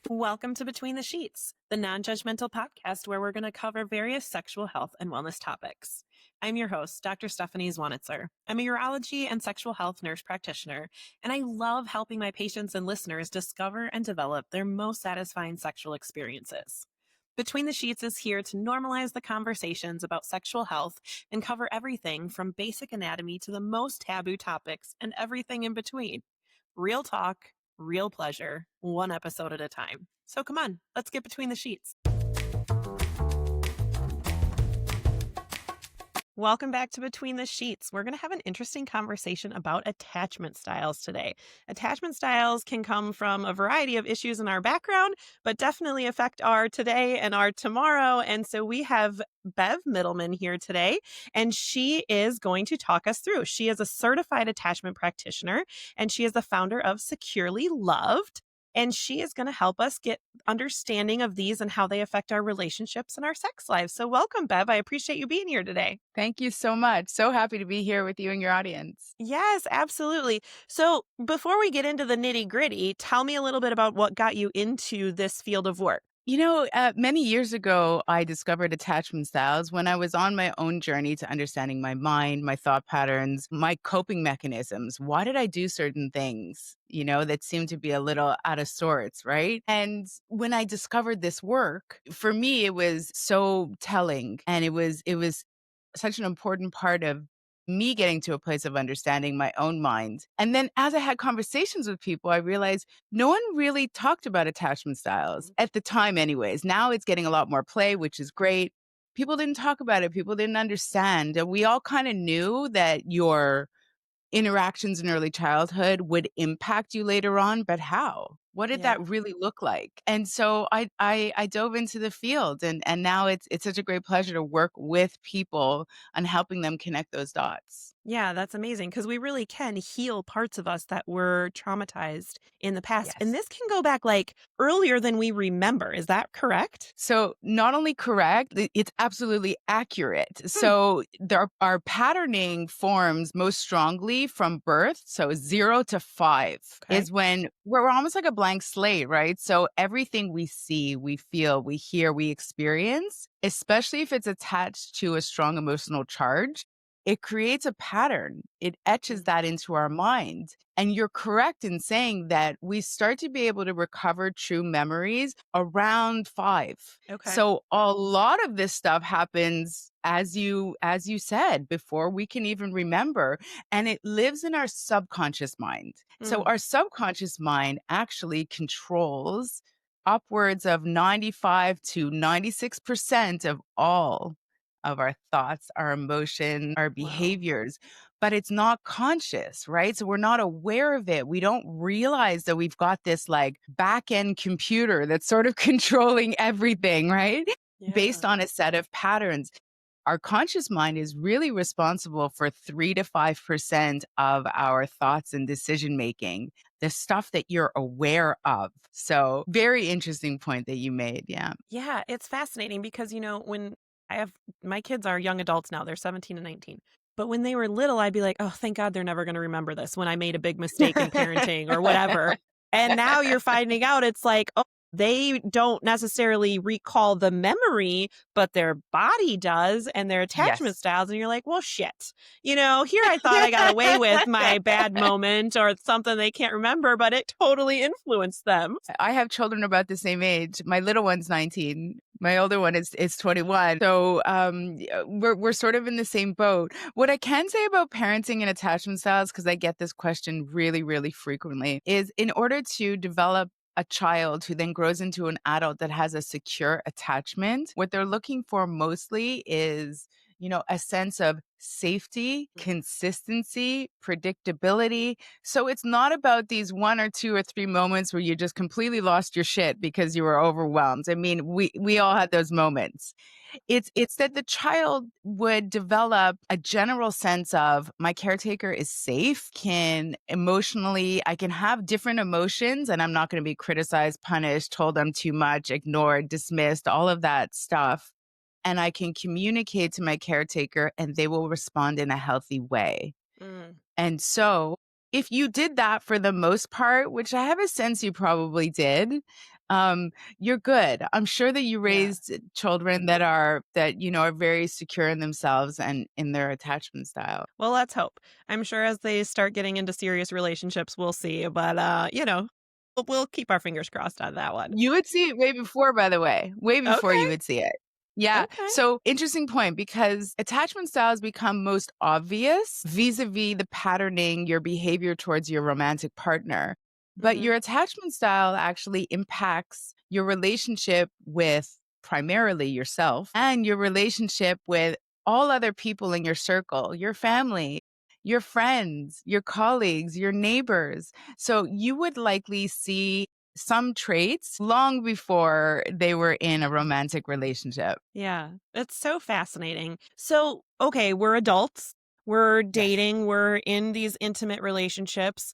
Welcome to Between the Sheets, the non judgmental podcast where we're going to cover various sexual health and wellness topics. I'm your host, Dr. Stephanie Zwonitzer. I'm a urology and sexual health nurse practitioner, and I love helping my patients and listeners discover and develop their most satisfying sexual experiences. Between the Sheets is here to normalize the conversations about sexual health and cover everything from basic anatomy to the most taboo topics and everything in between. Real talk, real pleasure, one episode at a time. So come on, let's get between the sheets. Welcome back to Between the Sheets. We're going to have an interesting conversation about attachment styles today. Attachment styles can come from a variety of issues in our background, but definitely affect our today and our tomorrow. And so we have Bev Mitelman here today, and she is going to talk us through. She is a certified attachment practitioner, and she is the founder of Securely Loved. And she is going to help us get understanding of these and how they affect our relationships and our sex lives. So welcome, Bev. I appreciate you being here today. Thank you so much. So happy to be here with you and your audience. Yes, absolutely. So before we get into the nitty gritty, tell me a little bit about what got you into this field of work. Many years ago, I discovered attachment styles when I was on my own journey to understanding my mind, my thought patterns, my coping mechanisms. Why did I do certain things, that seemed to be a little out of sorts, right? And when I discovered this work, for me, it was so telling, and it was such an important part of me getting to a place of understanding my own mind. And then as I had conversations with people, I realized no one really talked about attachment styles at the time, anyways. Now it's getting a lot more play, which is great. People didn't talk about it. People didn't understand. And we all kind of knew that your interactions in early childhood would impact you later on, but how? What did that really look like? And so I dove into the field, and now it's such a great pleasure to work with people on helping them connect those dots. Yeah, that's amazing because we really can heal parts of us that were traumatized in the past. And Yes. this can go back like earlier than we remember. Is that correct? So not only correct, it's absolutely accurate. Hmm. So our patterning forms most strongly from birth. So 0 to 5 Okay. is when we're almost like a blank slate, right? So everything we see, we feel, we hear, we experience, especially if it's attached to a strong emotional charge, it creates a pattern. It etches that into our mind. And you're correct in saying that we start to be able to recover true memories around 5. Okay. So a lot of this stuff happens as you said before we can even remember, and it lives in our subconscious mind. So Mm. our subconscious mind actually controls upwards of 95 to 96% of all of our thoughts, our emotions, our Wow. behaviors, but it's not conscious, right? So we're not aware of it. We don't realize that we've got this like back end computer that's sort of controlling everything, right? Based Yeah. on a set of patterns. Our conscious mind is really responsible for 3 to 5% of our thoughts and decision making, the stuff that you're aware of. So, very interesting point that you made. Yeah. Yeah, it's fascinating because, when I have my kids are young adults now, they're 17 and 19. But when they were little, I'd be like, oh, thank God they're never going to remember this when I made a big mistake in parenting or whatever. And now you're finding out it's like, oh, they don't necessarily recall the memory, but their body does and their attachment Yes. styles. And you're like, well, shit. Here I thought I got away with my bad moment or something they can't remember, but it totally influenced them. I have children about the same age. My little one's 19. My older one is 21. So we're sort of in the same boat. What I can say about parenting and attachment styles, because I get this question really, really frequently, is in order to develop a child who then grows into an adult that has a secure attachment, what they're looking for mostly is a sense of safety, consistency, predictability. So it's not about these 1 or 2 or 3 moments where you just completely lost your shit because you were overwhelmed. I mean, we all had those moments. It's that the child would develop a general sense of my caretaker is safe, I can have different emotions and I'm not going to be criticized, punished, told I'm too much, ignored, dismissed, all of that stuff. And I can communicate to my caretaker and they will respond in a healthy way. Mm. And so if you did that for the most part, which I have a sense you probably did, um, you're good. I'm sure that you Yeah. raised children that are very secure in themselves and in their attachment style. Well, let's hope. I'm sure as they start getting into serious relationships, we'll see. But, we'll keep our fingers crossed on that one. You would see it way before, by the way, way before Okay. you would see it. Yeah. Okay. So interesting point because attachment styles become most obvious vis-a-vis the patterning your behavior towards your romantic partner. But Hmm. your attachment style actually impacts your relationship with primarily yourself and your relationship with all other people in your circle, your family, your friends, your colleagues, your neighbors. So you would likely see some traits long before they were in a romantic relationship. Yeah, it's so fascinating. So, okay, we're adults, we're Yes. dating, we're in these intimate relationships.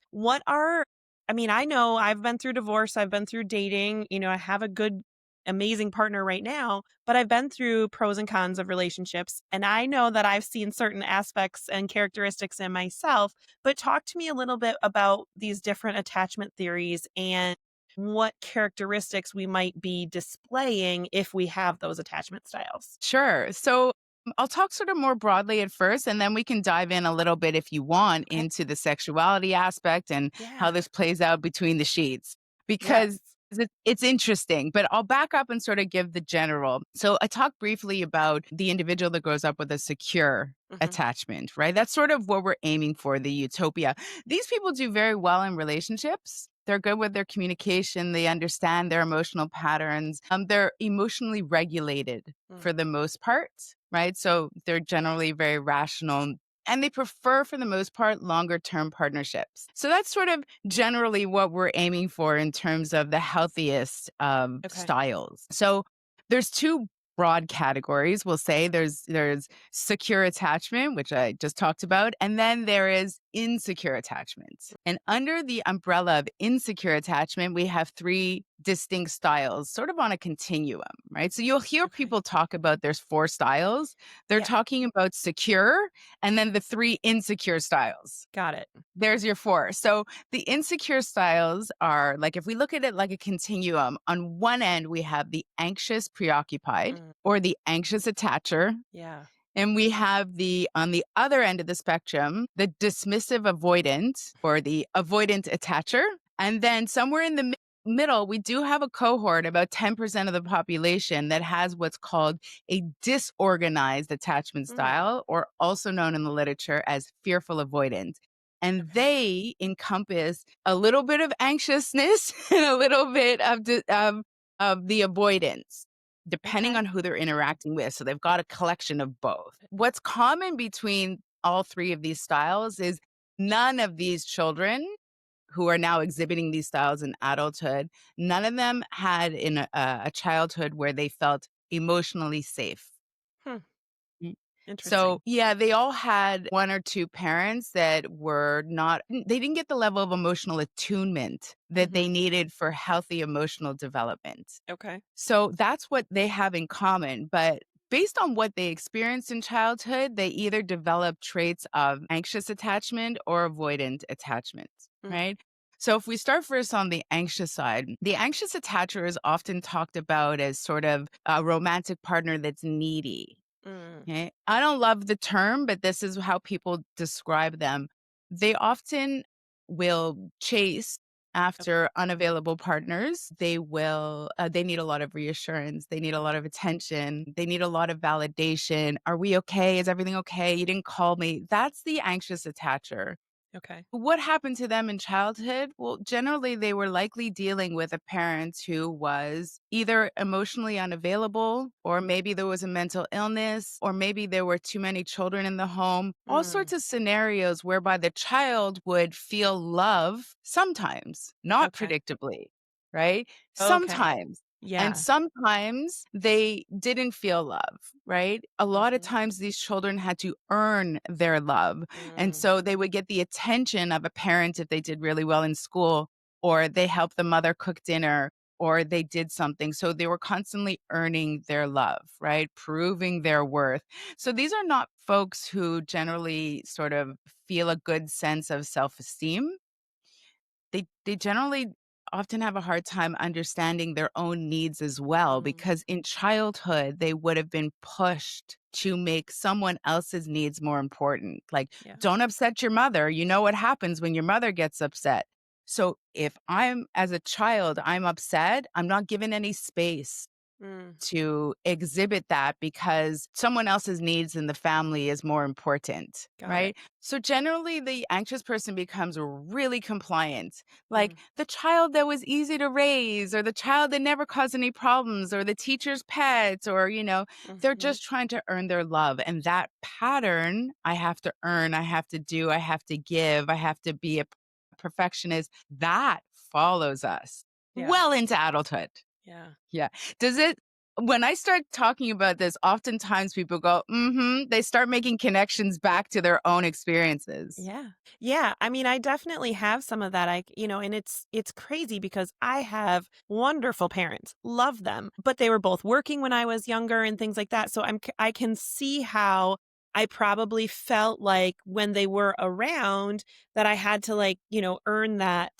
I mean, I know I've been through divorce, I've been through dating, I have a good, amazing partner right now, but I've been through pros and cons of relationships. And I know that I've seen certain aspects and characteristics in myself. But talk to me a little bit about these different attachment theories and what characteristics we might be displaying if we have those attachment styles. Sure. So I'll talk sort of more broadly at first, and then we can dive in a little bit if you want Okay. into the sexuality aspect and how Yeah. this plays out between the sheets because Yes. it's interesting. But I'll back up and sort of give the general. So I talked briefly about the individual that grows up with a secure Mhm. attachment, right? That's sort of what we're aiming for, the utopia. These people do very well in relationships. They're good with their communication. They understand their emotional patterns. They're emotionally regulated Mm. for the most part, right? So they're generally very rational and they prefer, for the most part, longer term partnerships. So that's sort of generally what we're aiming for in terms of the healthiest Okay. styles. So there's two broad categories. We'll say there's secure attachment, which I just talked about, and then there is insecure attachment. And under the umbrella of insecure attachment, we have three distinct styles, sort of on a continuum, right? So you'll hear Okay. people talk about there's four styles. They're Yeah. talking about secure and then the three insecure styles. Got it. There's your four. So the insecure styles are like, if we look at it like a continuum, on one end, we have the anxious preoccupied Mm. or the anxious attacher. Yeah. And we have on the other end of the spectrum, the dismissive avoidant or the avoidant attacher. And then somewhere in the middle, we do have a cohort, about 10% of the population, that has what's called a disorganized attachment Mm. style, or also known in the literature as fearful avoidant. And Okay. they encompass a little bit of anxiousness and a little bit of the avoidance depending Okay. on who they're interacting with. So they've got a collection of both. What's common between all three of these styles is none of these children who are now exhibiting these styles in adulthood, none of them had in a childhood where they felt emotionally safe. Hmm. Mm. Interesting. So, yeah, they all had one or two parents that were not, they didn't get the level of emotional attunement that they Mhm. needed for healthy emotional development. Okay. So that's what they have in common. But based on what they experienced in childhood, they either develop traits of anxious attachment or avoidant attachment, Mm. right? So if we start first on the anxious side, the anxious attacher is often talked about as sort of a romantic partner that's needy. Mm. Okay. I don't love the term, but this is how people describe them. They often will chase Okay. after unavailable partners. They need a lot of reassurance. They need a lot of attention. They need a lot of validation. Are we okay? Is everything okay? You didn't call me. That's the anxious attacher. Okay. What happened to them in childhood? Well, generally, they were likely dealing with a parent who was either emotionally unavailable, or maybe there was a mental illness, or maybe there were too many children in the home. All Mm. sorts of scenarios whereby the child would feel love sometimes, not Okay. predictably, right? Okay. Sometimes. And Yeah. sometimes they didn't feel love, right? A lot of Mhm. times these children had to earn their love, and Mm. so they would get the attention of a parent if they did really well in school, or they helped the mother cook dinner, or they did something. So they were constantly earning their love, right? Proving their worth. So these are not folks who generally sort of feel a good sense of self esteem. They generally often have a hard time understanding their own needs as well, Mm, because in childhood, they would have been pushed to make someone else's needs more important. Like, yeah. don't upset your mother. You know what happens when your mother gets upset. So if I'm, as a child, I'm upset, I'm not given any space Mm, to exhibit that because someone else's needs in the family is more important, got it. right? So generally, the anxious person becomes really compliant, like Mm, the child that was easy to raise, or the child that never caused any problems, or the teacher's pet, or, they're mhm. just trying to earn their love. And that pattern, I have to earn, I have to do, I have to give, I have to be a perfectionist, that follows us Yeah, well into adulthood. yeah. Yeah. Does it when I start talking about this, oftentimes people go, "Mhm." They start making connections back to their own experiences. Yeah. Yeah, I mean, I definitely have some of that. And it's crazy because I have wonderful parents. Love them, but they were both working when I was younger and things like that. So I can see how I probably felt like when they were around that I had to earn that,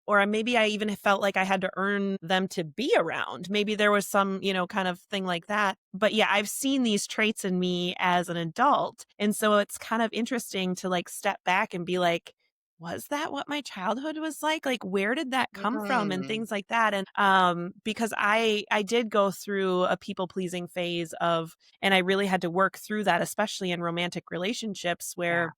or maybe I even felt like I had to earn them to be around. Maybe there was some, kind of thing like that. But yeah, I've seen these traits in me as an adult. And so it's kind of interesting to step back and be like, was that what my childhood was like? Like, where did that come from and Mm. things like that? And because I did go through a people pleasing phase of, and I really had to work through that, especially in romantic relationships Yeah. where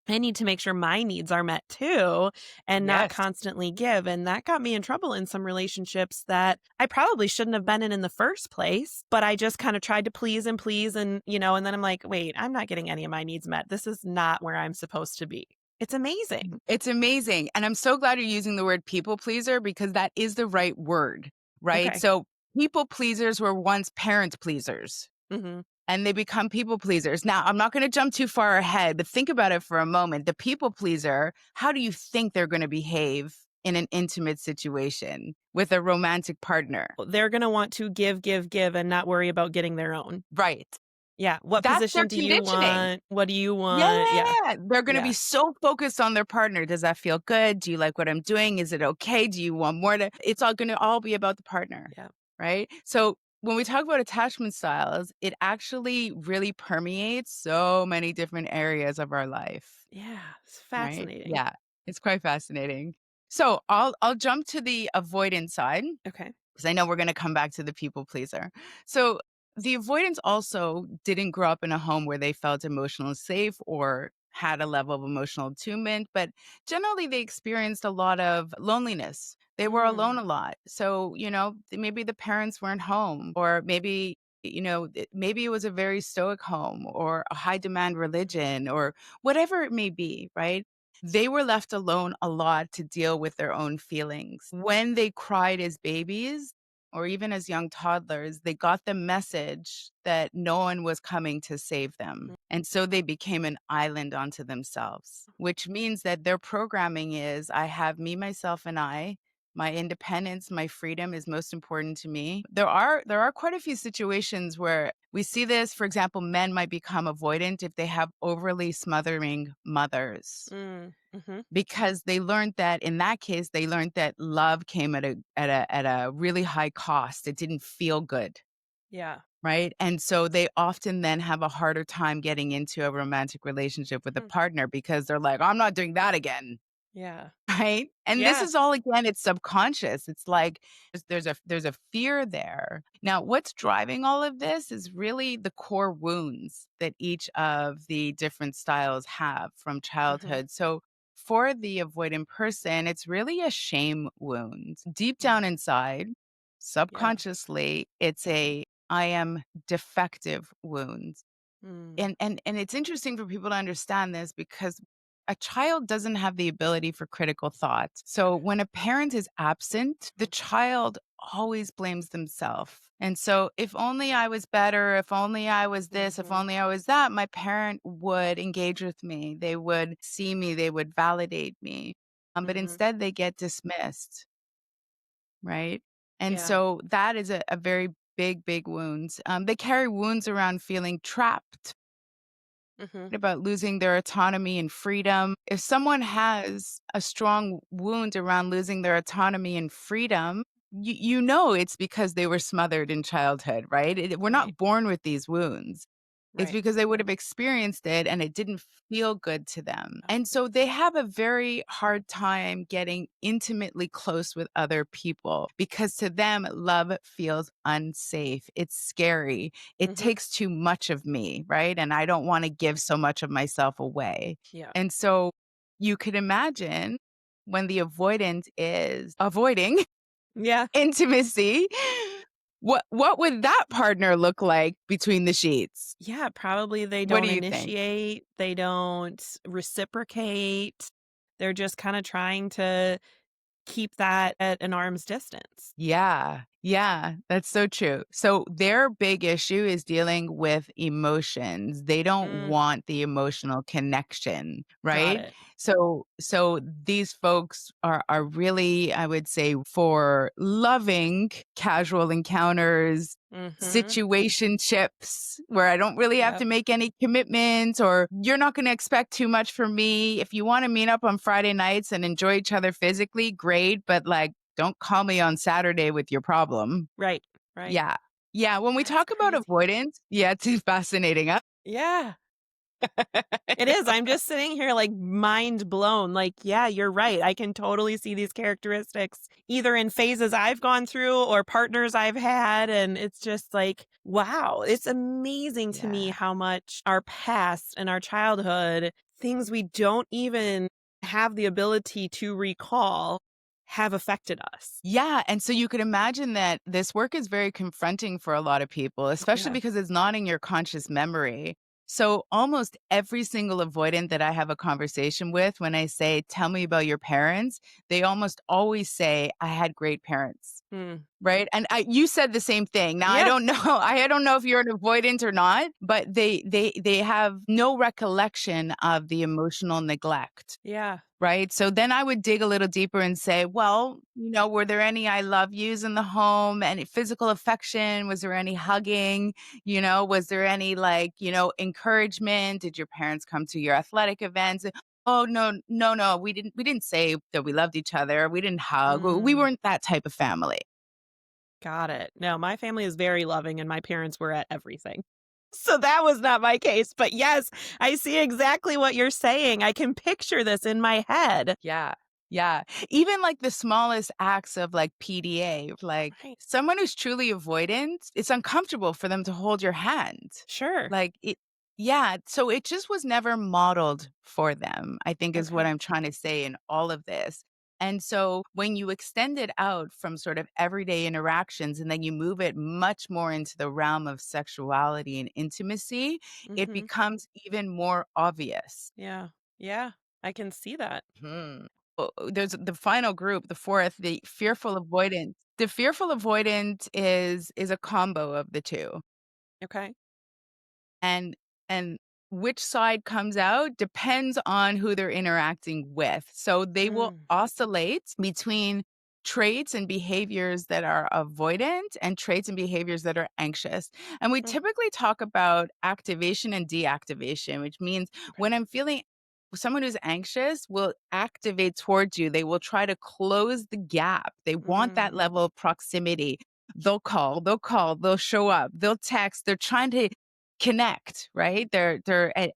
I need to make sure my needs are met too and not Yes. constantly give. And that got me in trouble in some relationships that I probably shouldn't have been in the first place. But I just kind of tried to please and please. And then I'm like, wait, I'm not getting any of my needs met. This is not where I'm supposed to be. It's amazing. It's amazing, and I'm so glad you're using the word people pleaser because that is the right word, right? Okay. So, people pleasers were once parent pleasers, Hmm. and they become people pleasers. Now, I'm not gonna jump too far ahead, but think about it for a moment. The people pleaser, how do you think they're gonna behave in an intimate situation with a romantic partner? They're going to want to give, give, give and not worry about getting their own. Right. Yeah. What That's their position do you conditioning. want? What do you want? Yeah. Yeah, they're gonna be Yeah. so focused on their partner. Does that feel good? Do you like what I'm doing? Is it okay? Do you want more to it's all gonna all be about the partner, Yeah. right? So, when we talk about attachment styles, it actually really permeates so many different areas of our life, Yeah. It's right? fascinating. Yeah, it's quite fascinating. So, I'll jump to the avoidance side Okay. because I know we're going to come back to the people pleaser. So the avoidants also didn't grow up in a home where they felt emotionally safe or had a level of emotional attunement, but generally they experienced a lot of loneliness. They were alone Mm. a lot. So, maybe the parents weren't home, or maybe maybe it was a very stoic home or a high demand religion or whatever it may be, right? They were left alone a lot to deal with their own feelings. When they cried as babies or even as young toddlers, they got the message that no one was coming to save them. And so they became an island unto themselves, which means that their programming is I have me, myself, and I. My independence, my freedom is most important to me. There are quite a few situations where we see this. For example, men might become avoidant if they have overly smothering mothers Mm, mhm. because they learned that in that case, they learned that love came at a really high cost. It didn't feel good, Yeah. right? And so they often then have a harder time getting into a romantic relationship with a Hmm. partner because they're like, I'm not doing that again. Yeah. Right? And this Yeah. is all again, it's subconscious. It's like there's a fear there. Now, what's driving all of this is really the core wounds that each of the different styles have from Mhm. childhood. So for the avoidant person, it's really a shame wound. Deep down Mhm. inside, Yeah. subconsciously, it's a I am defective wound. Mm. And it's interesting for people to understand this because a child doesn't have the ability for critical thought. So when a parent is absent, the child always blames themselves. And so if only I was better, if only I was this, if Mhm. only I was that, my parent would engage with me. They would see me, they would validate me. But Mhm. instead they get dismissed, right? And Yeah. so that is a very big, big wound. They carry wounds around feeling trapped, Mhm. about losing their autonomy and freedom. If someone has a strong wound around losing their autonomy and freedom, you know it's because they were smothered in childhood, right? We're Right. not born with these wounds. It's Right. because they would have experienced it and it didn't feel good to them. Oh, And so they have a very hard time getting intimately close with other people because to them, love feels unsafe. It's scary. It mhm. takes too much of me, right? And I don't want to give so much of myself away. Yeah. And so you could imagine when the avoidant is avoiding Yeah. intimacy, what would that partner look like between the sheets? Yeah, probably they What do don't you think? initiate, they don't reciprocate. They're just kinda trying to keep that at an arm's distance. Yeah. Yeah, that's so true. So their big issue is dealing with emotions. They don't Mm, want the emotional connection, got right? it. So these folks are really, I would say, for loving casual encounters, Mhm. situationships where I don't really have Yep. to make any commitments or you're not going to expect too much from me. If you want to meet up on Friday nights and enjoy each other physically, great, but like don't call me on Saturday with your problem. Right. Right. Yeah. Yeah, when we That's talk about crazy. avoidance, yeah, it's fascinating. Yeah. It is. I'm just sitting here like mind blown. Like, yeah, you're right. I can totally see these characteristics either in phases I've gone through or partners I've had. And it's just like, wow, it's amazing to me Yeah. how much our past and our childhood, things we don't even have the ability to recall, have affected us. Yeah, and so you could imagine that this work is very confronting for a lot of people, Oh, especially yeah. because it's not in your conscious memory. So almost every single avoidant that I have a conversation with, when I say, "Tell me about your parents," they almost always say, "I had great parents." Hmm. Right? And you said the same thing. Now I Yeah. don't know I don't know if you're an avoidant or not, but they have no recollection of the emotional neglect. Yeah. Right? So then I would dig a little deeper and say, well, were there any I love yous in the home? Any physical affection? Was there any hugging? Was there any like, encouragement? Did your parents come to your athletic events? Oh no, no, no. We didn't say that we loved each other. We didn't hug. We Mm. weren't that type of family. Got it. No, my family is very loving and my parents were at everything. So that was not my case. But yes, I see exactly what you're saying. I can picture this in my head. Yeah. Yeah. Even like the smallest acts of like PDA, like Right. someone who's truly avoidant, it's uncomfortable for them to hold your hand. Sure. Like it, yeah. So it just was never modeled for them, I think is what Okay. I'm trying to say in all of this. And so when you extend it out from sort of everyday interactions and then you move it much more into the realm of sexuality and intimacy, it Mhm. becomes even more obvious. Yeah. Yeah. I can see that. Mhm. There's the final group, the fourth, the fearful avoidant. The fearful avoidant is a combo of the 2. Okay. And and which side comes out depends on who they're interacting with. So they will Mm. oscillate between traits and behaviors that are avoidant and traits and behaviors that are anxious. And we Mm. typically talk about activation and deactivation, which means Okay. when I'm feeling someone who's anxious will activate towards you. They will try to close the gap. They want that Mm. level of proximity. They'll show up, they'll text. They're trying to connect, right? They're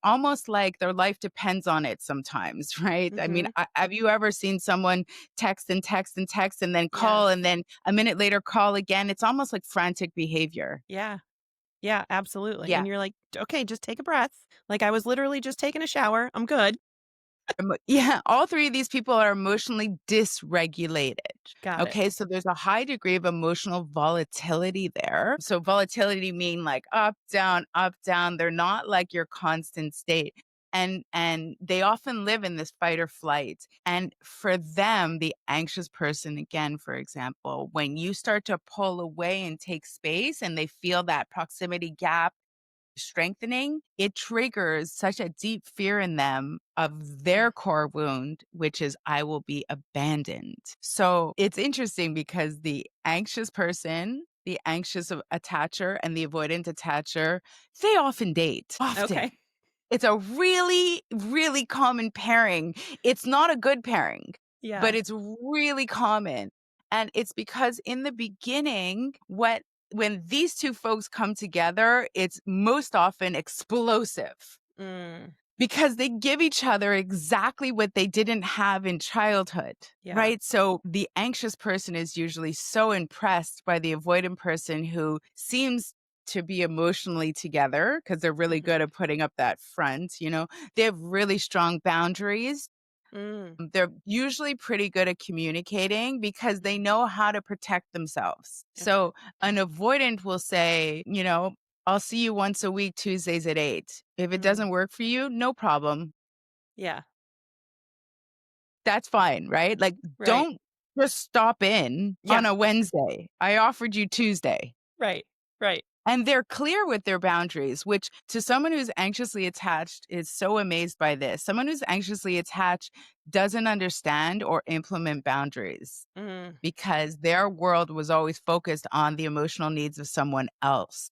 almost like their life depends on it sometimes, right? I mean, Mhm. have you ever seen someone text and text and text and then call Yes. and then a minute later call again? It's almost like frantic behavior. Yeah. Yeah, absolutely. Yeah. And you're like, "Okay, just take a breath." Like I was literally just taking a shower. I'm good. Yeah, all 3 of these people are emotionally dysregulated. Got it. Okay, so there's a high degree of emotional volatility there. So volatility mean like up, down, up, down. They're not like your constant state. And they often live in this fight or flight. And for them, the anxious person, again, for example, when you start to pull away and take space and they feel that proximity gap strengthening, it triggers such a deep fear in them of Mm. their core wound, which is, I will be abandoned. So it's interesting because the anxious person, the anxious attacher, and the avoidant attacher, they often date. Often. Okay. It's a really, really common pairing. It's not a good pairing, but Yeah. it's really common. And it's because in the beginning, when these two folks come together, it's most often explosive Mm. because they give each other exactly what they didn't have in childhood, Yeah. right? So the anxious person is usually so impressed by the avoidant person who seems to be emotionally together because they're really Mhm. good at putting up that front, They have really strong boundaries. Mm. They're usually pretty good at communicating because they know how to protect themselves. Okay. So an avoidant will say, I'll see you once a week, Tuesdays at 8. If it Mm. doesn't work for you, no problem. Yeah. That's fine, right? Like, Right. don't just stop in Yeah. on a Wednesday. I offered you Tuesday. Right. Right. And they're clear with their boundaries, which to someone who's anxiously attached is so amazed by this. Someone who's anxiously attached doesn't understand or implement boundaries Mm. because their world was always focused on the emotional needs of someone else.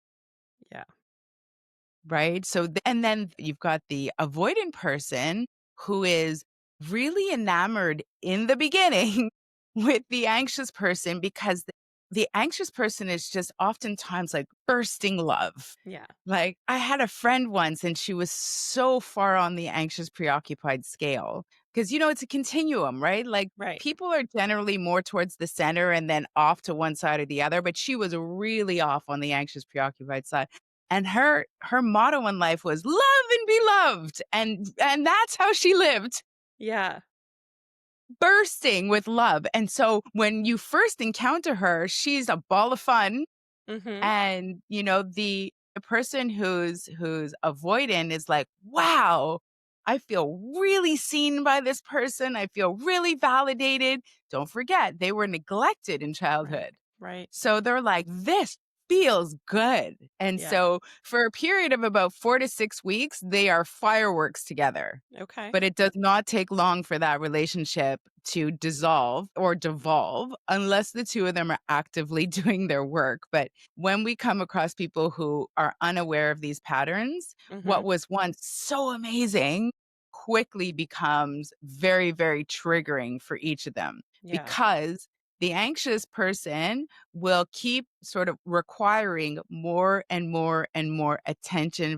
Yeah. Right. So, and then you've got the avoidant person who is really enamored in the beginning with the anxious person because the anxious person is just oftentimes like bursting love. Yeah. Like, I had a friend once and she was so far on the anxious preoccupied scale because, it's a continuum, right? Like, Right. people are generally more towards the center and then off to one side or the other, but she was really off on the anxious preoccupied side. And her motto in life was love and be loved. And that's how she lived, Yeah. bursting with love. And so when you first encounter her, she's a ball of fun. Mhm. And, the person who's avoidant is like, wow, I feel really seen by this person. I feel really validated. Don't forget, they were neglected in Right. childhood. Right. So they're like, this feels good. And Yeah. so for a period of about 4 to 6 weeks, they are fireworks together. Okay. But it does not take long for that relationship to dissolve or devolve unless the two of them are actively doing their work. But when we come across people who are unaware of these patterns, what Mhm. was once so amazing quickly becomes very, very triggering for each of them Yeah. because the anxious person will keep sort of requiring more and more and more attention,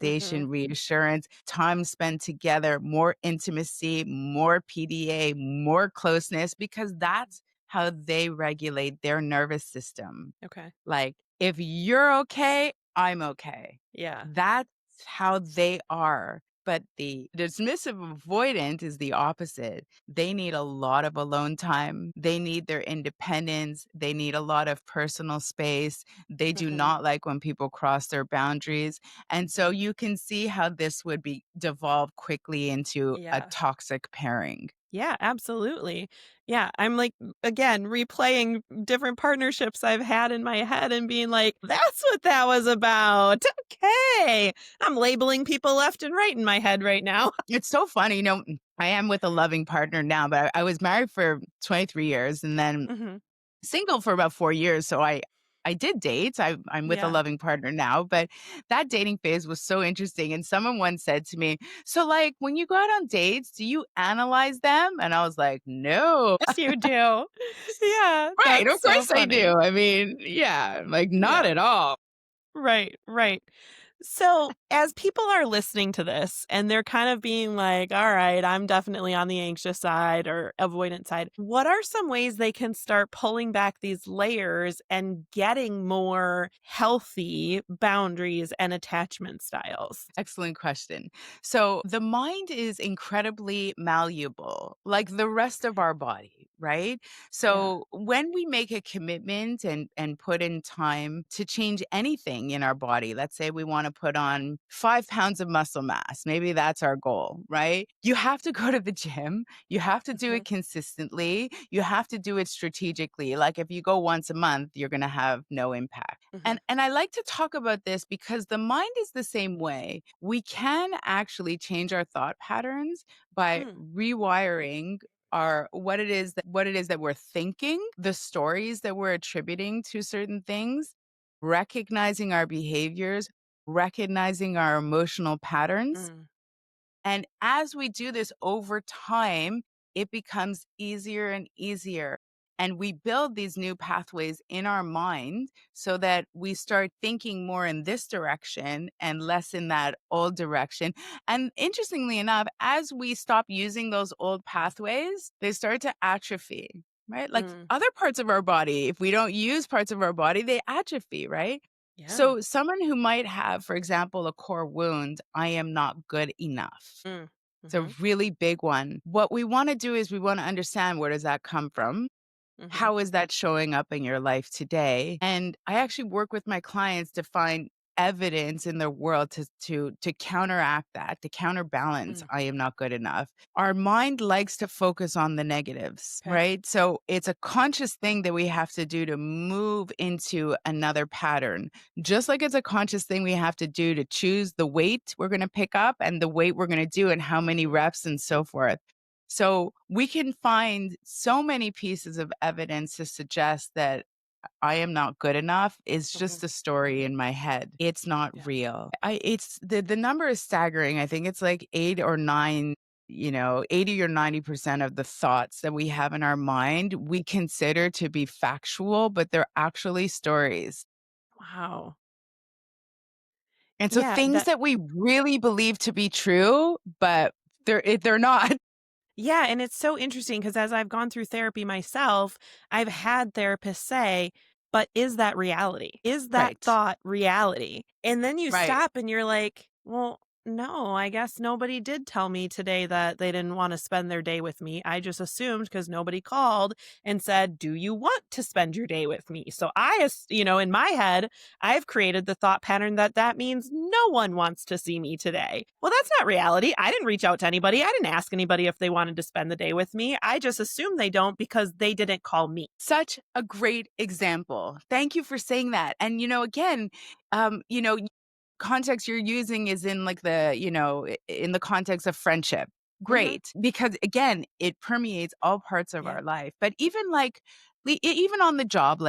Mhm. validation, reassurance, time spent together, more intimacy, more PDA, more closeness, because that's how they regulate their nervous system. Okay. Like, if you're okay, I'm okay. Yeah. That's how they are. But the dismissive avoidant is the opposite. They need a lot of alone time. They need their independence. They need a lot of personal space. They do Mhm. not like when people cross their boundaries. And so you can see how this would be devolve quickly into a Yeah. toxic pairing. Yeah, absolutely. Yeah, I'm like, again, replaying different partnerships I've had in my head and being like, that's what that was about. Okay. I'm labeling people left and right in my head right now. It's so funny, I am with a loving partner now, but I was married for 23 years and then Mhm. single for about 4 years, so I did date. I'm with a Yeah. loving partner now, but that dating phase was so interesting, and someone once said to me, "So, like, when you go out on dates, do you analyze them?" And I was like, "No." Yes, you do. Yeah, Right, that's of so course I funny. do. I mean, yeah, like, not Yeah. at all. Right, right. So, as people are listening to this and they're kind of being like, all right, I'm definitely on the anxious side or avoidant side, what are some ways they can start pulling back these layers and getting more healthy boundaries and attachment styles? Excellent question. So, the mind is incredibly malleable, like the rest of our body, right? Yeah. So, when we make a commitment and put in time to change anything in our body, let's say we want to put on 5 pounds of muscle mass, maybe that's our goal, right? You have to go to the gym, you have to do Hmm. it consistently, you have to do it strategically. Like, if you go once a month, you're going to have no impact. Hmm. And I like to talk about this because the mind is the same way. We can actually change our thought patterns by Mm, rewiring our what it is that we're thinking, the stories that we're attributing to certain things, recognizing our behaviors, recognizing our emotional patterns, mm. And as we do this over time, it becomes easier and easier. And we build these new pathways in our mind so that we start thinking more in this direction and less in that old direction. And interestingly enough, as we stop using those old pathways, they start to atrophy, right? Like Mm, other parts of our body, if we don't use parts of our body, they atrophy, right? yeah. So, someone who might have, for example, a core wound, I am not good enough. Mm, It's a mhm, really big one. What we want to do is we want to understand, where does that come from? mhm, How is that showing up in your life today? And I actually work with my clients to find evidence in their world to counteract that, to counterbalance mm, I am not good enough. Our mind likes to focus on the negatives, okay. right? So it's a conscious thing that we have to do to move into another pattern. Just like it's a conscious thing we have to do to choose the weight we're going to pick up and the weight we're going to do and how many Mhm, reps and so forth. So we can find so many pieces of evidence to suggest that I am not good enough is mhm, just a story in my head. It's not yeah. real. It's the number is staggering. I think it's like 8 or 9, 80 or 90% of the thoughts that we have in our mind we consider to be factual, but they're actually stories. Wow. And so Yeah, things that that we really believe to be true, but they're not. Yeah, and it's so interesting because as I've gone through therapy myself, I've had therapists say, "But is that reality? Is that Right. thought reality?" And then you Right. stop and you're like, "Well, no, I guess nobody did tell me today that they didn't wanna spend their day with me. I just assumed because nobody called and said, 'Do you want to spend your day with me?'" So in my head, I've created the thought pattern that that means no one wants to see me today. Well, that's not reality. I didn't reach out to anybody. I didn't ask anybody if they wanted to spend the day with me. I just assume they don't because they didn't call me. Such a great example. Thank you for saying that. And, again, um, you know, context you're using is in like in the context of friendship. Mhm. Great. Because again, it permeates all parts of Yeah. our life. But even like, even on the job,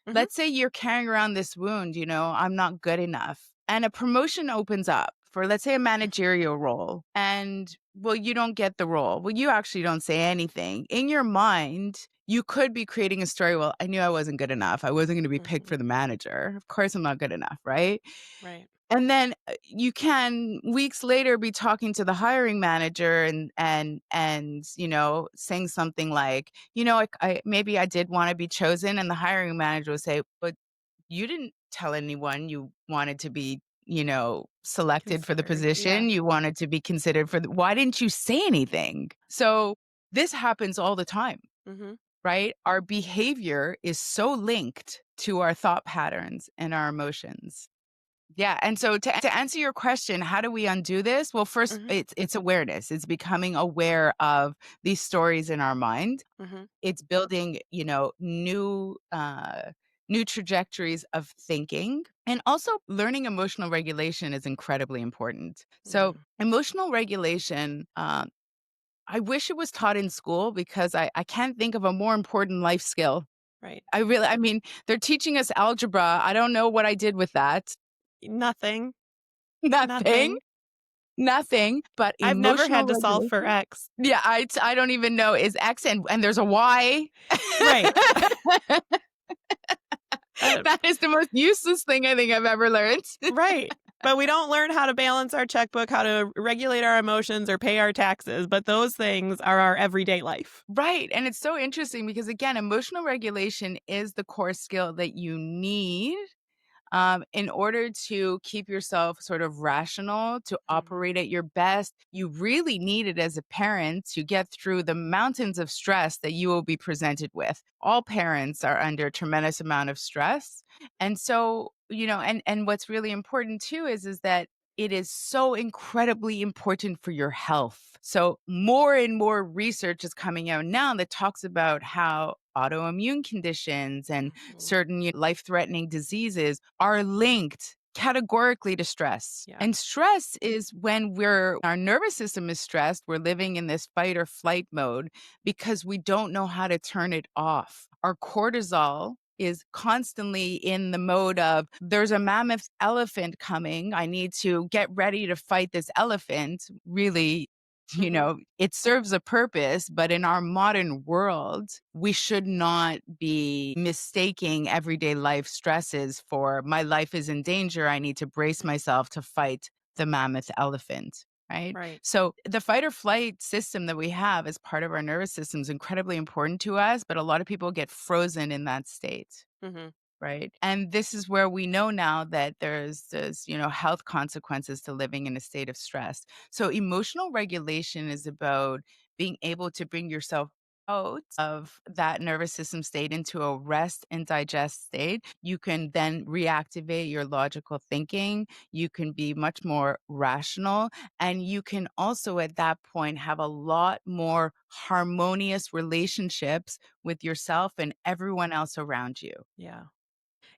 Mhm. let's say you're carrying around this wound, I'm not good enough. And a promotion opens up for, let's say, a managerial role. And, well, you don't get the role. Well, you actually don't say anything. In your mind, you could be creating a story. Well, I knew I wasn't good enough. I wasn't going to be picked Mhm. for the manager. Of course, I'm not good enough. Right. Right. And then you can weeks later be talking to the hiring manager and saying something like, maybe I did want to be chosen. And the hiring manager would say, but you didn't tell anyone you wanted to be, selected for the Considered. Yeah. position. You wanted to be considered why didn't you say anything? So this happens all the time, Mhm. right? Our behavior is so linked to our thought patterns and our emotions. Yeah, and so to answer your question, how do we undo this? Well, first, Mhm. it's awareness. It's becoming aware of these stories in our mind. Mhm. It's building, new trajectories of thinking, and also learning emotional regulation is incredibly important. So, Yeah. emotional regulation, I wish it was taught in school because I can't think of a more important life skill. Right. I mean, they're teaching us algebra. I don't know what I did with that. Nothing. Nothing. Nothing. Nothing, but I've never emotional had to solve for regulation? X. Yeah, I don't even know is X and there's a Y. Right. Uh, That is the most useless thing I think I've ever learned. right. But we don't learn how to balance our checkbook, how to regulate our emotions or pay our taxes, but those things are our everyday life. Right, and it's so interesting because, again, emotional regulation is the core skill that you need in order to keep yourself sort of rational, to Mhm. operate at your best. You really need it as a parent to get through the mountains of stress that you will be presented with. All parents are under a tremendous amount of stress. And so, and what's really important too is that it is so incredibly important for your health. So more and more research is coming out now that talks about how autoimmune conditions and Mhm. certain life-threatening diseases are linked categorically to stress. Yeah. And stress is when our nervous system is stressed, we're living in this fight or flight mode because we don't know how to turn it off. Our cortisol is constantly in the mode of there's a mammoth elephant coming. I need to get ready to fight this elephant. Really, Hmm. it serves a purpose, but in our modern world, we should not be mistaking everyday life stresses for my life is in danger. I need to brace myself to fight the mammoth elephant. Right. Right. So the fight or flight system that we have as part of our nervous system is incredibly important to us, but a lot of people get frozen in that state. Hmm. Right. And this is where we know now that there's health consequences to living in a state of stress. So emotional regulation is about being able to bring yourself out of that nervous system state into a rest and digest state. You can then reactivate your logical thinking. You can be much more rational. And you can also, at that point, have a lot more harmonious relationships with yourself and everyone else around you. Yeah.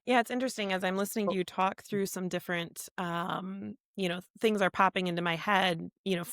Yeah, it's interesting as I'm listening to Oh, you talk through some different, things are popping into my head,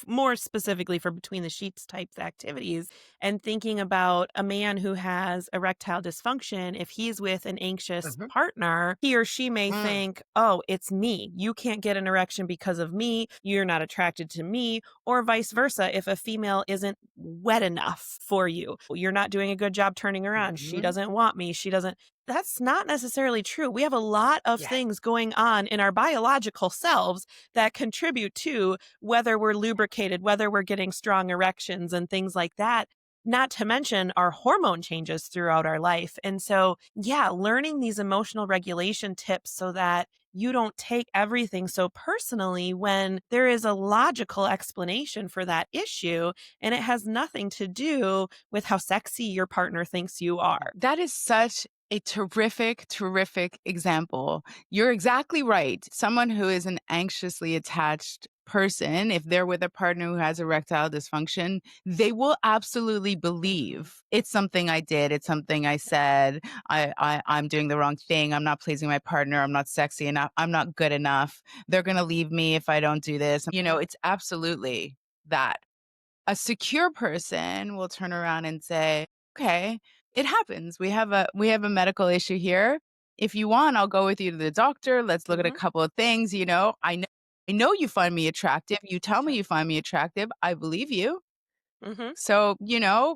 more specifically for between the sheets types activities and thinking about a man who has erectile dysfunction. If he's with an anxious mhm. partner, he or she may Mm, think, oh, it's me. You can't get an erection because of me. You're not attracted to me. Or vice versa. If a female isn't wet enough for you, you're not doing a good job turning her on. She mhm. doesn't want me. She doesn't. That's not necessarily true. We have a lot of Yes. things going on in our biological selves that contribute to whether we're lubricated, whether we're getting strong erections and things like that. Not to mention our hormone changes throughout our life. And so, yeah, learning these emotional regulation tips so that you don't take everything so personally when there is a logical explanation for that issue. And it has nothing to do with how sexy your partner thinks you are. That is such a terrific, terrific example. You're exactly right. Someone who is an anxiously attached person, if they're with a partner who has erectile dysfunction, they will absolutely Mhm. believe it's something I did, it's something I said, I'm doing the wrong thing, I'm not pleasing my partner, I'm not sexy enough, I'm not good enough. They're gonna leave me if I don't do this. Yeah. It's absolutely that. A secure person will turn around and say, "Okay, it happens. We have a medical issue here. If you want, I'll go with you to the doctor. Let's look at a Mhm. couple of things, I know you find me attractive. You tell me Sure. you find me attractive. I believe you. Mhm. So,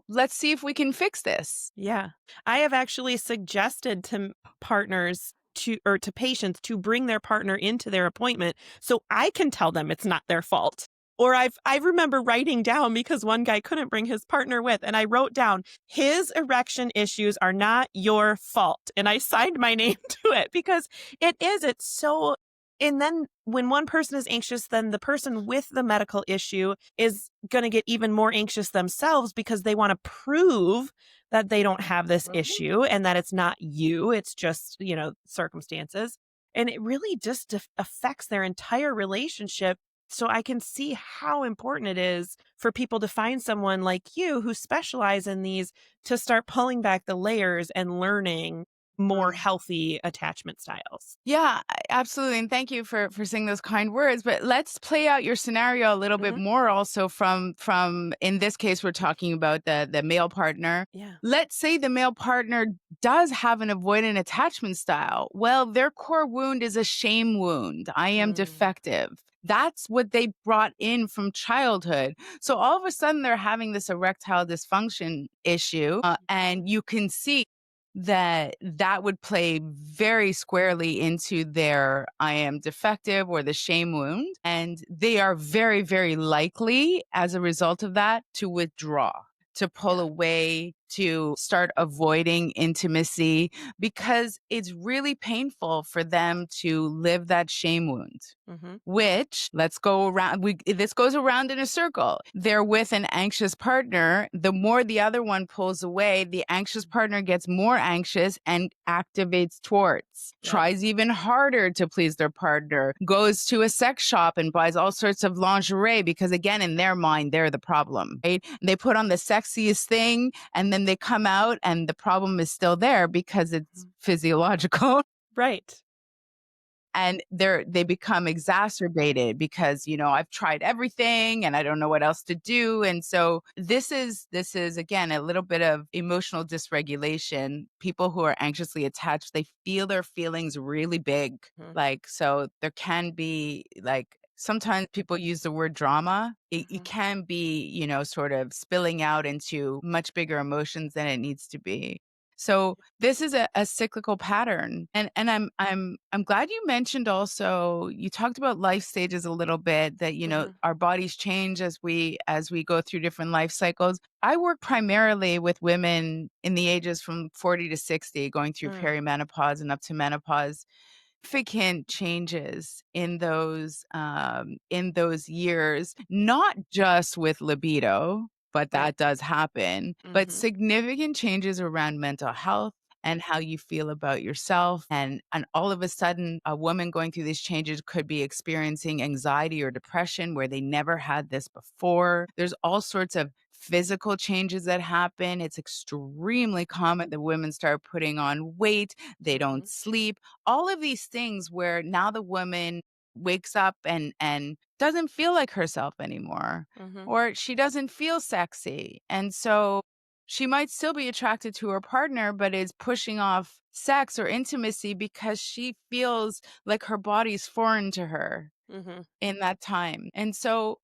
let's see if we can fix this." Yeah. I have actually suggested to partners to patients to bring their partner into their appointment so I can tell them it's not their fault. Or I remember writing down because one guy couldn't bring his partner with and I wrote down his erection issues are not your fault and I signed my name to it because it's so. And then when one person is anxious, then the person with the medical issue is going to get even more anxious themselves because they want to prove that they don't have this Mhm. issue and that it's not you, it's just, circumstances. And it really just affects their entire relationship. So I can see how important it is for people to find someone like you who specialize in these to start pulling back the layers and learning more Mm. healthy attachment styles. Yeah, absolutely. And thank you for saying those kind words. But let's play out your scenario a little bit Hmm. more also from in this case we're talking about the male partner. Yeah. Let's say the male partner does have an avoidant attachment style. Well, their core wound is a shame wound. I am Mm. defective. That's what they brought in from childhood. So all of a sudden they're having this erectile dysfunction issue, and you can see that would play very squarely into their I am defective or the shame wound. And they are very, very likely, as a result of that, to withdraw, to pull Yeah. away, to start avoiding intimacy because it's really painful for them to live that shame wound. Hmm. Which let's go around. This goes around in a circle. They're with an anxious partner. The more the other one pulls away, the anxious partner gets more anxious and activates towards, Yep. tries even harder to please their partner, goes to a sex shop and buys all sorts of lingerie because, again, in their mind, they're the problem, right? They put on the sexiest thing and then they come out and the problem is still there because it's Mhm. physiological. Right. and they become exacerbated because, I've tried everything and I don't know what else to do. And so this is again a little bit of emotional dysregulation. People who are anxiously attached, they feel their feelings really big. Mhm. Like, so there can be like, sometimes people use the word drama. It Mhm. can be, sort of spilling out into much bigger emotions than it needs to be. So this is a cyclical pattern. And I'm glad you mentioned also, you talked about life stages a little bit, that, Mhm. our bodies change as we go through different life cycles. I work primarily with women in the ages from 40 to 60 going through Mm. perimenopause and up to menopause. Significant changes in those years, not just with libido, but Right. that does happen, but Mhm. significant changes around mental health and how you feel about yourself. And all of a sudden, a woman going through these changes could be experiencing anxiety or depression where they never had this before. There's all sorts of physical changes that happen. It's extremely common that women start putting on weight, they don't Mhm. sleep, all of these things where now the woman wakes up and doesn't feel like herself anymore, Mhm. or she doesn't feel sexy. And so she might still be attracted to her partner, but is pushing off sex or intimacy because she feels like her body's foreign to her Mhm. in that time. And so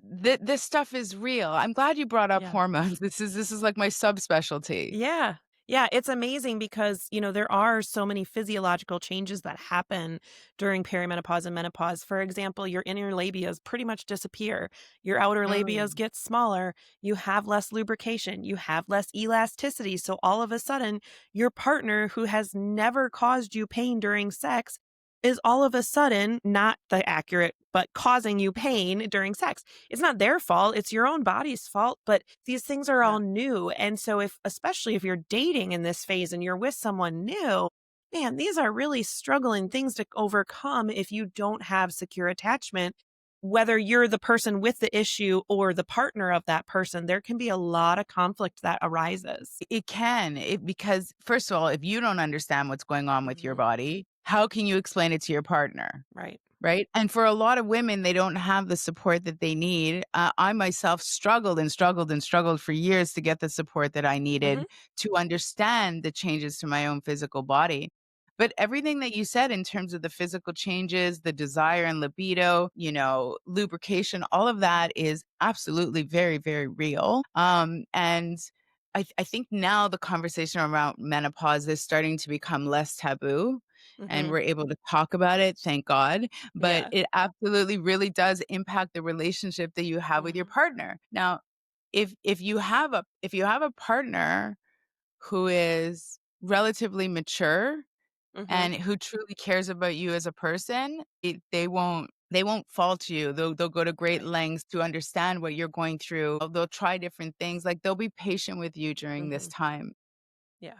this stuff is real. I'm glad you brought up Yeah. hormones. This is like my subspecialty. Yeah. Yeah, it's amazing because, there are so many physiological changes that happen during perimenopause and menopause. For example, your inner labias pretty much disappear. Your outer labias Mm. get smaller. You have less lubrication. You have less elasticity. So all of a sudden, your partner who has never caused you pain during sex is all of a sudden not the accurate, but causing you pain during sex. It's not their fault, it's your own body's fault, but these things are Yeah. all new, and so if especially if you're dating in this phase and you're with someone new, man, these are really struggling things to overcome if you don't have secure attachment. Whether you're the person with the issue or the partner of that person, there can be a lot of conflict that arises. It can. Because first of all, if you don't understand what's going on with your Mhm. body, how can you explain it to your partner? Right. Right? And for a lot of women, they don't have the support that they need. I myself struggled and struggled and struggled for years to get the support that I Mhm. needed to understand the changes to my own physical body. But everything that you said in terms of the physical changes, the desire and libido, lubrication, all of that is absolutely very, very real. And I think now the conversation around menopause is starting to become less taboo, and Mhm. we're able to talk about it, thank God. But Yeah. it absolutely really does impact the relationship that you have with your Mhm. partner. Now, if you have a partner who is relatively mature Mhm. and who truly cares about you as a person, they won't fault you. They'll go to great Right. lengths to understand what you're going through. They'll try different things. Like, they'll be patient with you during this Mhm. time. Yeah.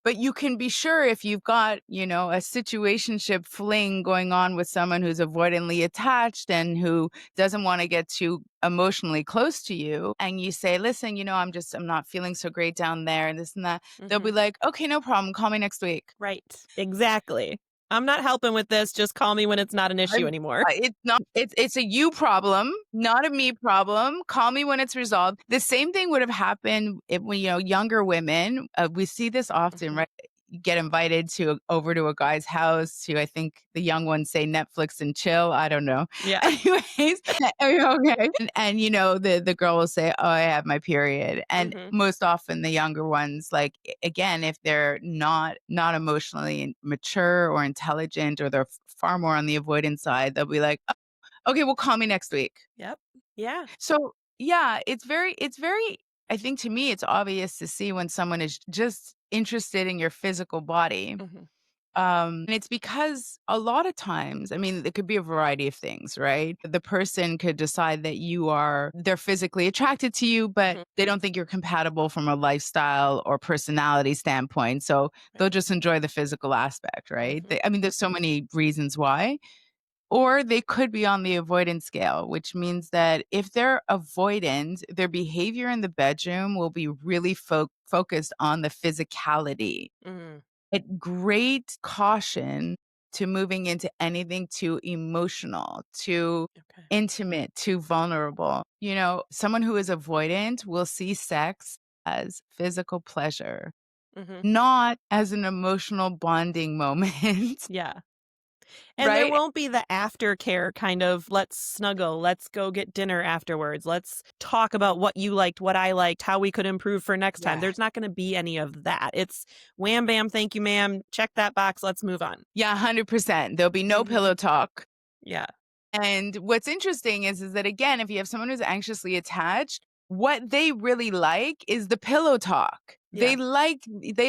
But you can be sure if you've got, a situationship fling going on with someone who's avoidantly attached and who doesn't want to get too emotionally close to you, and you say, listen, I'm not feeling so great down there and this and that, they'll be Mhm. like, okay, no problem. Call me next week. Right. Exactly. I'm not helping with this, just call me when it's not an issue I'm anymore. it's not it's a you problem, not a me problem. Call me when it's resolved. The same thing would have happened if when, younger women, we see this often, Mhm. right? You get invited over to a guy's house to, I think the young ones say, Netflix and chill. I don't know. Yeah. Anyways, okay. And the girl will say, "Oh, I have my period." And Mhm. most often the younger ones, like, again, if they're not emotionally mature or intelligent, or they're far more on the avoidant side, they'll be like, "Oh, okay, well, call me next week." Yep. Yeah. So, yeah, it's very, I think, to me, it's obvious to see when someone is just interested in your physical body. Mhm. And it's because a lot of times, I mean, it could be a variety of things, right? The person could decide that they're physically attracted to you, but Mhm. they don't think you're compatible from a lifestyle or personality standpoint. So they'll Right. just enjoy the physical aspect, right? Mhm. I mean, there's so many reasons why. Or they could be on the avoidant scale, which means that if they're avoidant, their behavior in the bedroom will be really focused on the physicality. Mhm. At great caution, to moving into anything too emotional, too Okay. intimate, too vulnerable. Someone who is avoidant will see sex as physical pleasure, Hmm. not as an emotional bonding moment, Yeah. And there right? won't be the aftercare kind of let's snuggle, let's go get dinner afterwards, let's talk about what you liked, what I liked, how we could improve for next time. Yeah. There's not going to be any of that. It's wham bam, thank you, ma'am. Check that box. Let's move on. Yeah, 100%. There'll be no Hmm. pillow talk. Yeah. And what's interesting is that again, if you have someone who's anxiously attached, what they really like is the pillow talk. Yeah. They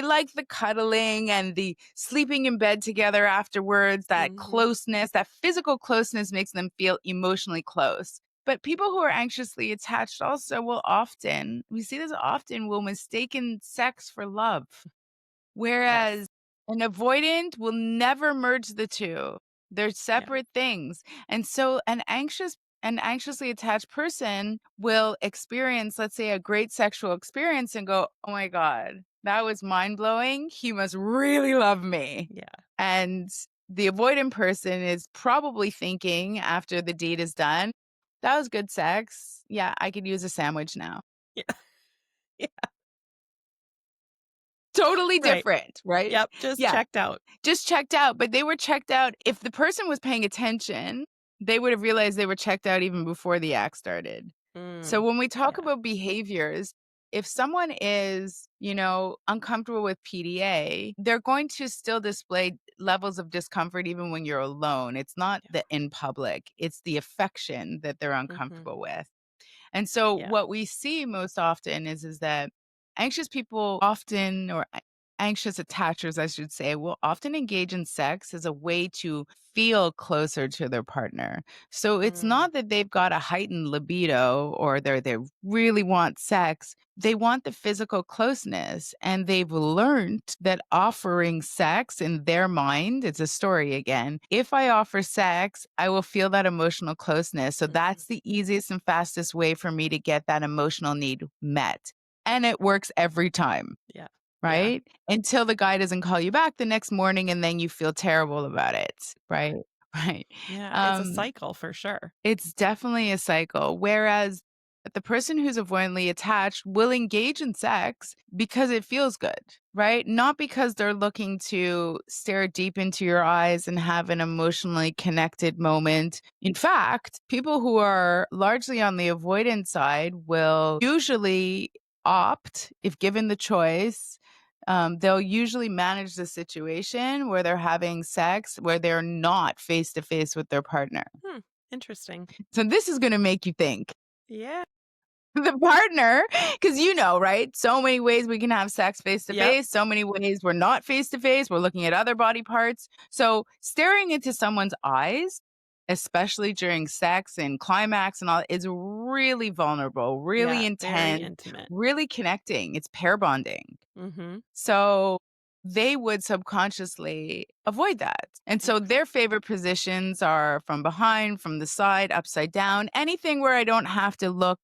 like the cuddling and the sleeping in bed together afterwards, that Hmm. closeness, that physical closeness makes them feel emotionally close. But people who are anxiously attached also we see this often, will mistaken sex for love. Yes. Whereas an avoidant will never merge the two. They're Yeah. separate things. And so an anxiously attached person will experience, let's say, a great sexual experience and go, "Oh my God, that was mind-blowing. He must really love me." Yeah. And the avoidant person is probably thinking after the deed is done, "That was good sex. Yeah, I could use a sandwich now." Yeah. Yeah. Totally Right. different, right? Yep. Just Yeah. checked out. Just checked out, but they were checked out. If the person was paying attention, they would have realized they were checked out even before the act started. So Mm. when we talk Yeah. about behaviors, if someone is, uncomfortable with PDA, they're going to still display levels of discomfort even when you're alone. It's not Yeah. the in public, it's the affection that they're Hmm. uncomfortable with. And so Yeah. what we see most often is that anxious people often, or anxious attachers, I should say, will often engage in sex as a way to feel closer to their partner. So it's Mm. not that they've got a heightened libido or they really want sex. They want the physical closeness, and they've learned that offering sex in their mind, it's a story again. If I offer sex, I will feel that emotional closeness. So Hmm. that's the easiest and fastest way for me to get that emotional need met. And it works every time, Yeah. Yeah. right? Until the guy doesn't call you back the next morning and then you feel terrible about it, right? Right. Yeah. It's a Um, cycle for sure. it's definitely a cycle. Whereas the person who's avoidantly attached will engage in sex because it feels good, right? Not because they're looking to stare deep into your eyes and have an emotionally connected moment. In fact, people who are largely on the avoidant side will usually opt, if given the choice, they'll usually manage the situation where they're having sex, where they're not face to face with their partner. Hmm. Interesting. So this is going to make you think. Yeah. The partner, because right? So many ways we can have sex face to Yep. face, so many ways we're not face to face, we're looking at other body parts. So staring into someone's eyes, especially during sex and climax and all, is really vulnerable, really Yeah. Very intense, intimate. really connecting. It's pair bonding. Hmm. So they would subconsciously avoid that. And so Okay. their favorite positions are from behind, from the side, upside down, anything where I don't have to look,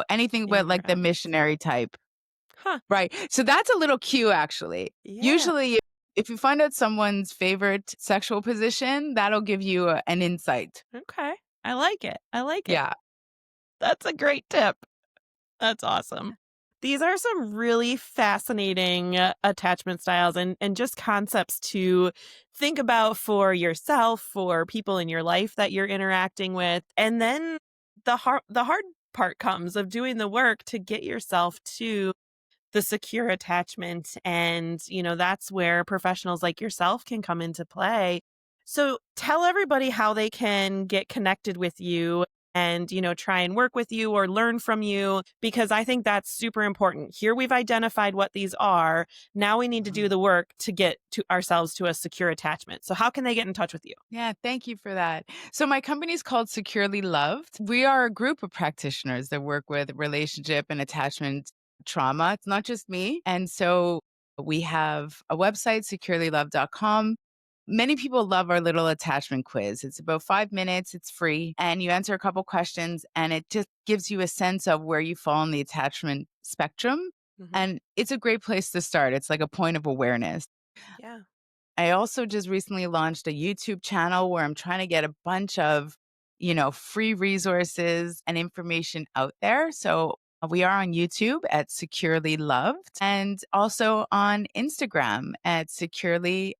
anything but In like the their eyes. missionary type. Huh. Right. So that's a little cue, actually. Yeah. Usually, if you find out someone's favorite sexual position, that'll give you an insight. Okay. I like it. I like it. Yeah. That's a great tip. That's awesome. These are some really fascinating attachment styles and just concepts to think about for yourself, for people in your life that you're interacting with. And then the hard part comes of doing the work to get yourself to the secure attachment. And, that's where professionals like yourself can come into play. So tell everybody how they can get connected with you and, try and work with you or learn from you, because I think that's super important. Here we've identified what these are. Now we need to do Mhm. the work to get to ourselves to a secure attachment. So how can they get in touch with you? Yeah, thank you for that. So, my company is called Securely Loved. We are a group of practitioners that work with relationship and attachment trauma. It's not just me. And so, we have a website, securelyloved.com. Many people love our little attachment quiz. It's about 5 minutes, it's free, and you answer a couple questions, and it just gives you a sense of where you fall in the attachment spectrum. Hmm. And it's a great place to start. It's like a point of awareness. Yeah. I also just recently launched a YouTube channel where I'm trying to get a bunch of, free resources and information out there. So we are on YouTube at Securely Loved and also on Instagram at securely_loved.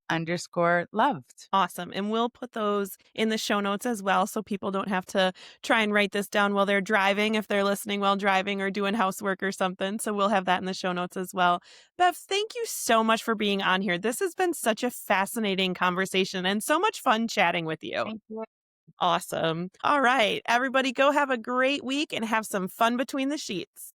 Awesome. And we'll put those in the show notes as well so people don't have to try and write this down while they're driving, if they're listening while driving or doing housework or something. So we'll have that in the show notes as well. Bev, thank you so much for being on here. This has been such a fascinating conversation and so much fun chatting with you. Thank you. Awesome. All right, everybody, go have a great week and have some fun between the sheets.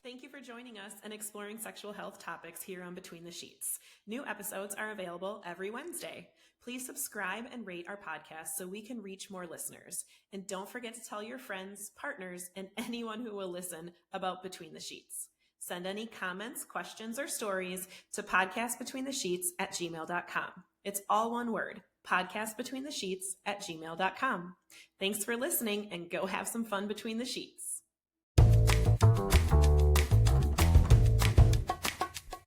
Thank you for joining us and exploring sexual health topics here on Between the Sheets. New episodes are available every Wednesday. Please subscribe and rate our podcast so we can reach more listeners. And don't forget to tell your friends, partners, and anyone who will listen about Between the Sheets. Send any comments, questions, or stories to podcastbetweenthe_sheets@gmail.com. It's all one word, podcastbetweenthe_sheets@gmail.com. Thanks for listening and go have some fun between the sheets.